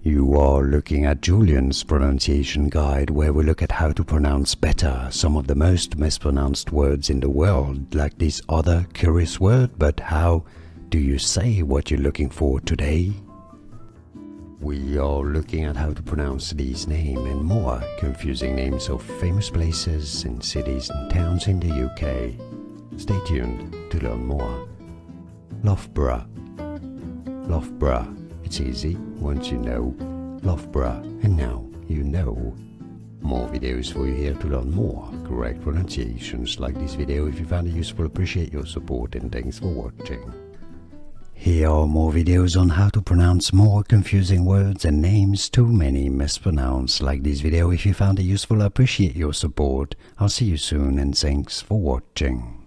You are looking at Julian's pronunciation guide, where we look at how to pronounce better some of the most mispronounced words in the world, like this other curious word. But how do you say what you're looking for today? We are looking at how to pronounce these names and more confusing names of famous places and cities and towns in the UK. Stay tuned to learn more. Loughborough. Loughborough. It's easy once you know Loughborough, and now you know. More videos for you here to learn more correct pronunciations like this video. If you found it useful, appreciate your support and thanks for watching. Here are more videos on how to pronounce more confusing words and names too many mispronounced. Like this video if you found it useful, I appreciate your support. I'll see you soon and thanks for watching.